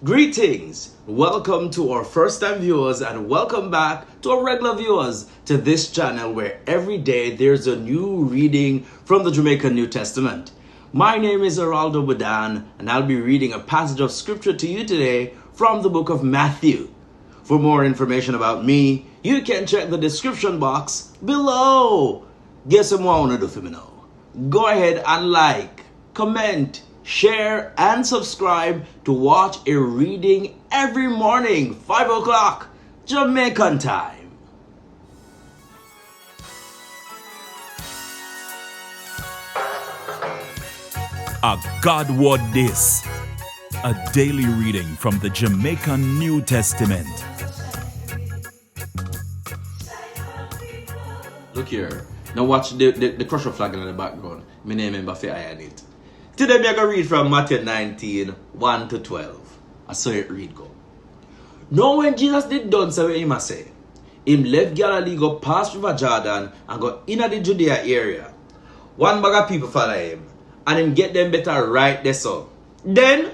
Greetings, welcome to our first time viewers and welcome back to our regular viewers to this channel where every day there's a new reading from the Jamaican New Testament. My name is ERRALDO BUDHAN and I'll be reading a passage of scripture to you today from the book of Matthew. For more information about me, you can check the description box below. Guess what I want to do for me now? Go ahead and like, comment, share and subscribe to watch a reading every morning, 5 o'clock Jamaican time. A God Word This, a daily reading from the Jamaican New Testament. Look here, now watch the crusher flag in the background. My name is Goffe on it. Today I'm going to read from Matthew 19, 1 to 12. I saw it read go. Now when Jesus did done so what him say, him left Galilee, go past River Jordan and go into the Judea area. One bag of people follow him and him get them better right there so. Then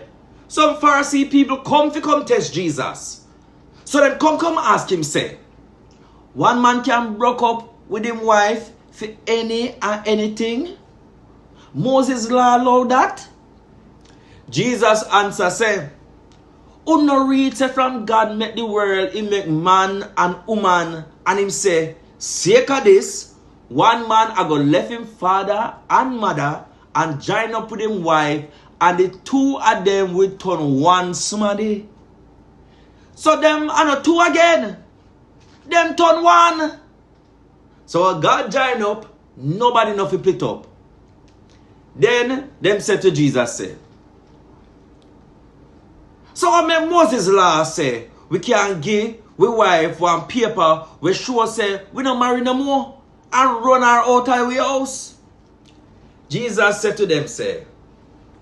some Pharisee people come test Jesus. So them come ask him say, one man can broke up with him wife for any and anything? Moses' law allow that? Jesus answer say, who no read say from God make the world, he make man and woman, and him say, sake of this, one man I go left him father and mother and join up with him wife, and the two of them will turn one somebody. So them are not two again. Them turn one. So when God join up, nobody know fi split up. Then them said to Jesus say, so what make Moses' law say we can give we wife one paper we sure say we don't marry no more and run her out of we house? Jesus said to them say,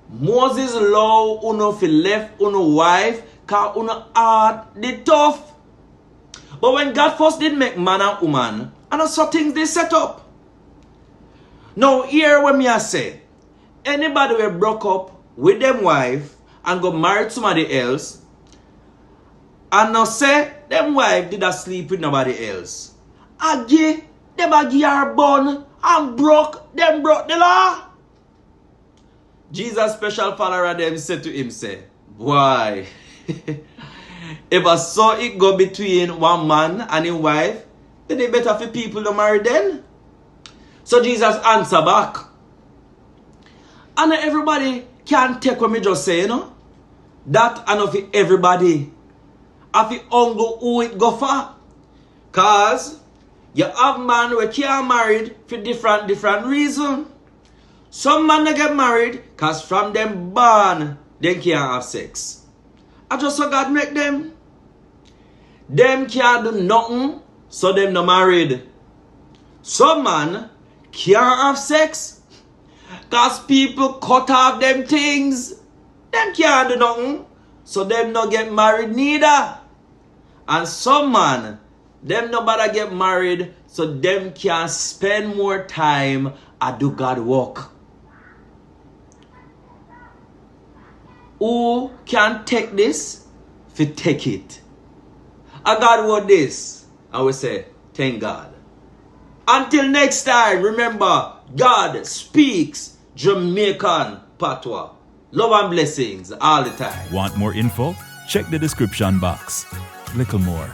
Moses law uno fi left uno wife cause uno heart the tough. But when God first did make man and woman, and also things they set up. Now here when me I say, anybody will broke up with them wife and go marry somebody else, and now say them wife did not sleep with nobody else, again them give her bun and them broke the law. Jesus special follower them said to him say, boy, if I saw it go between one man and his wife, then it better for people to marry then. So Jesus answer back. And everybody can take what me just say, you know. That and of everybody. If you only who it go for. Cause you have man who can't married for different reasons. Some man they get married cause from them born they can't have sex. I just saw God make them. Them can't do nothing, so them not married. Some man can't have sex cause people cut off them things. Them can't do nothing, so them not get married neither. And some man, them no bother get married, so them can spend more time and do God work. Who can take this? Fi take it. I God word this, I will say, thank God. Until next time, remember, God speaks Jamaican Patwa. Love and blessings all the time. Want more info? Check the description box. Little more.